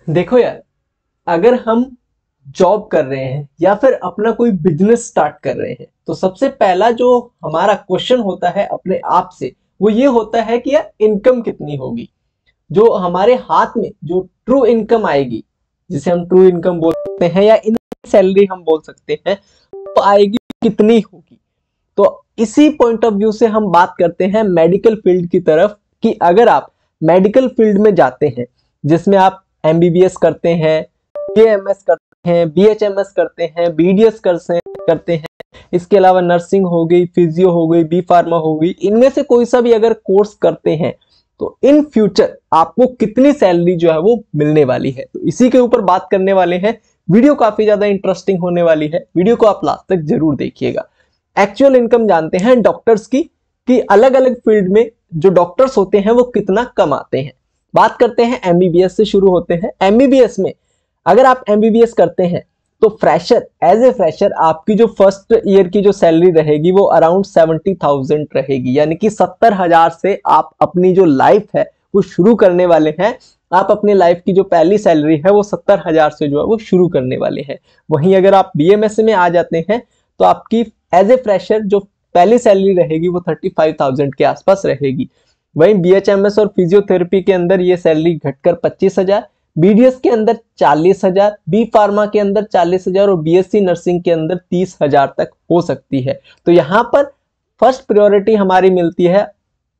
देखो यार, अगर हम जॉब कर रहे हैं या फिर अपना कोई बिजनेस स्टार्ट कर रहे हैं तो सबसे पहला जो हमारा क्वेश्चन होता है अपने आप से वो ये होता है कि यार इनकम कितनी होगी। जो हमारे हाथ में जो ट्रू इनकम आएगी, जिसे हम ट्रू इनकम बोल सकते हैं या इन सैलरी हम बोल सकते हैं, तो आएगी कितनी होगी। तो इसी पॉइंट ऑफ व्यू से हम बात करते हैं मेडिकल फील्ड की तरफ कि अगर आप मेडिकल फील्ड में जाते हैं जिसमें आप एमबीबीएस करते हैं, बीएमएस करते हैं, बीएचएमएस करते हैं, बीडीएस करते हैं, इसके अलावा नर्सिंग हो गई, फिजियो हो गई, बी फार्मा हो गई, इनमें से कोई सा भी अगर कोर्स करते हैं तो इन फ्यूचर आपको कितनी सैलरी जो है वो मिलने वाली है, तो इसी के ऊपर बात करने वाले हैं। वीडियो काफी ज्यादा इंटरेस्टिंग होने वाली है, वीडियो को आप लास्ट तक जरूर देखिएगा। एक्चुअल इनकम जानते हैं डॉक्टर्स की कि अलग अलग फील्ड में जो डॉक्टर्स होते हैं वो कितना कमाते हैं। बात करते हैं एमबीबीएस से, शुरू होते हैं। एमबीबीएस में अगर आप एमबीबीएस करते हैं तो फ्रेशर, एज ए फ्रेशर आपकी जो फर्स्ट ईयर की जो सैलरी रहेगी वो अराउंड 70,000 रहेगी, यानी कि 70,000 से आप अपनी जो लाइफ है वो शुरू करने वाले हैं। आप अपनी लाइफ की जो पहली सैलरी है वो 70,000 से जो है वो शुरू करने वाले हैं। वहीं अगर आप बीएमएस में आ जाते हैं तो आपकी एज ए फ्रेशर जो पहली सैलरी रहेगी वो 35,000 के आसपास रहेगी। वहीं बीएचएमएस और फिजियोथेरेपी के अंदर ये सैलरी घटकर 25,000, बीडीएस के अंदर 40,000, बी फार्मा के अंदर 40,000 और बीएससी नर्सिंग के अंदर 30,000 तक हो सकती है। तो यहाँ पर फर्स्ट प्रायोरिटी हमारी मिलती है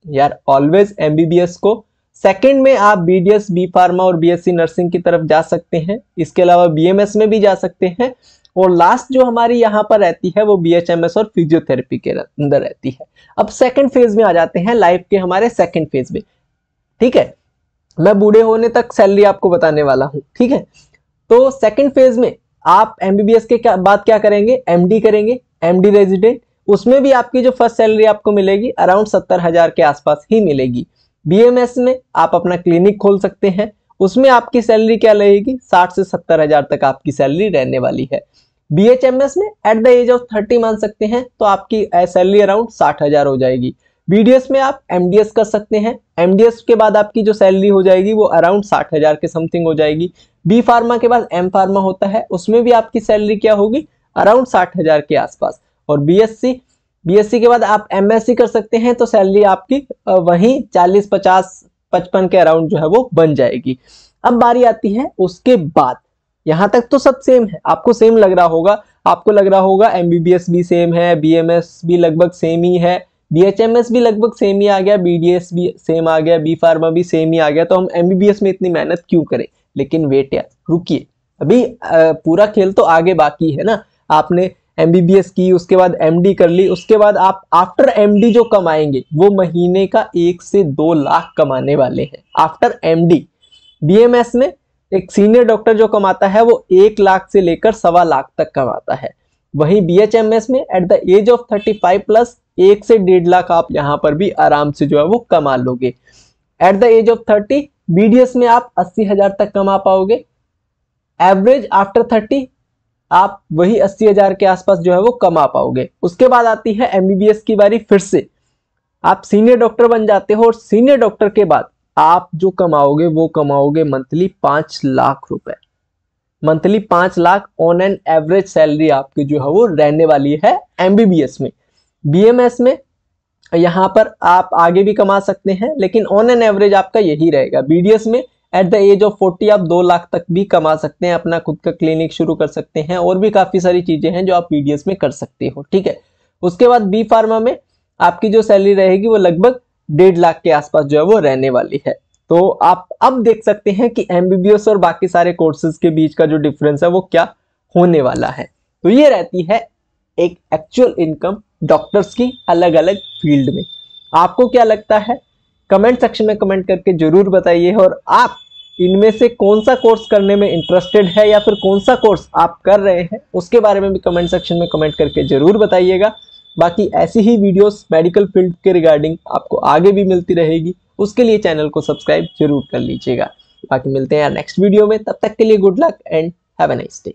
यार ऑलवेज एमबीबीएस को। सेकंड में आप बीडीएस, बी फार्मा और बीएससी नर्सिंग की तरफ जा सकते हैं, इसके अलावा बीएमएस में भी जा सकते हैं, और लास्ट जो हमारी यहाँ पर रहती है वो बीएचएमएस और फिजियोथेरेपी के अंदर रहती है। अब सेकंड फेज में आ जाते हैं, लाइफ के हमारे सेकंड फेज में। ठीक है, मैं बूढ़े होने तक सैलरी आपको बताने वाला हूं। ठीक है, तो सेकंड फेज में आप एमबीबीएस के बाद क्या करेंगे, एमडी करेंगे, एमडी रेजिडेंट। उसमें भी आपकी जो फर्स्ट सैलरी आपको मिलेगी अराउंड 70,000 के आसपास ही मिलेगी। बीएमएस में आप अपना क्लिनिक खोल सकते हैं, उसमें आपकी सैलरी क्या रहेगी, 60 से 70,000 तक आपकी सैलरी रहने वाली है। बीएचएमएस में एट द एज ऑफ 30 मान सकते हैं तो आपकी सैलरी अराउंड 60,000 हो जाएगी। बीडीएस में आप एमडीएस कर सकते हैं, एमडीएस के बाद आपकी जो सैलरी हो जाएगी वो अराउंड 60,000 के समथिंग हो जाएगी। बी फार्मा के बाद एम फार्मा होता है, उसमें भी आपकी सैलरी क्या होगी, अराउंड 60,000 के आसपास। और बीएससी के बाद आप एमएससी कर सकते हैं तो सैलरी आपकी वहीं 40, 50, 55 के अराउंड जो है वो बन जाएगी। अब बारी आती है उसके बाद, यहां तक तो सब सेम है, आपको सेम लग रहा होगा, आपको लग रहा होगा एमबीबीएस भी सेम है, बीएमएस भी लगभग सेम ही है, बीएचएमएस भी लगभग सेम ही आ गया, बीडीएस भी सेम आ गया, बी फार्मा भी सेम ही आ गया, तो हम एमबीबीएस में इतनी मेहनत क्यों करें। लेकिन वेट यार, रुकिए, अभी पूरा खेल तो आगे बाकी है ना। आपने एमबीबीएस की, उसके बाद एमडी कर ली, उसके बाद आप आफ्टर एमडी जो कमाएंगे वो महीने का 1 से 2 लाख कमाने वाले हैं आफ्टर एमडी। बीएमएस में एक सीनियर डॉक्टर जो कमाता है वो 1 लाख से लेकर 1.25 लाख तक कमाता है। वहीं बीएचएमएस में at the age of 35 plus 1 से 1.5 लाख आप यहां पर भी आराम से जो है वो कमा लोगे। At the age of 30 BDS में आप 80,000 तक कमा पाओगे। एवरेज आफ्टर 30 आप वही 80,000 के आसपास जो है वो कमा पाओगे। उसके बाद आती है एमबीबीएस की बारी, फिर से आप सीनियर डॉक्टर बन जाते हो और सीनियर डॉक्टर के बाद आप जो कमाओगे वो कमाओगे मंथली 5 लाख रुपए, monthly 5 lakh on an average salary आपकी जो है वो रहने वाली है एमबीबीएस में। बीएमएस में यहां पर आप आगे भी कमा सकते हैं लेकिन ऑन एन एवरेज आपका यही रहेगा। बीडीएस में एट द एज ऑफ 40 आप 2 लाख तक भी कमा सकते हैं, अपना खुद का क्लिनिक शुरू कर सकते हैं, और भी काफी सारी चीजें हैं जो आप बीडीएस में कर सकते हो। ठीक है, उसके बाद बी फार्मा में आपकी जो सैलरी रहेगी वो लगभग 1.5 लाख के आसपास जो है वो रहने वाली है। तो आप अब देख सकते हैं कि एमबीबीएस और बाकी सारे कोर्सेज के बीच का जो डिफरेंस है वो क्या होने वाला है। तो ये रहती है एक एक्चुअल इनकम डॉक्टर्स की अलग अलग फील्ड में। आपको क्या लगता है, कमेंट सेक्शन में कमेंट करके जरूर बताइए, और आप इनमें से कौन सा कोर्स करने में इंटरेस्टेड है या फिर कौन सा कोर्स आप कर रहे हैं उसके बारे में भी कमेंट सेक्शन में कमेंट करके जरूर बताइएगा। बाकी ऐसी ही वीडियोस मेडिकल फील्ड के रिगार्डिंग आपको आगे भी मिलती रहेगी, उसके लिए चैनल को सब्सक्राइब जरूर कर लीजिएगा। बाकी मिलते हैं यार नेक्स्ट वीडियो में, तब तक के लिए good luck and have a nice day.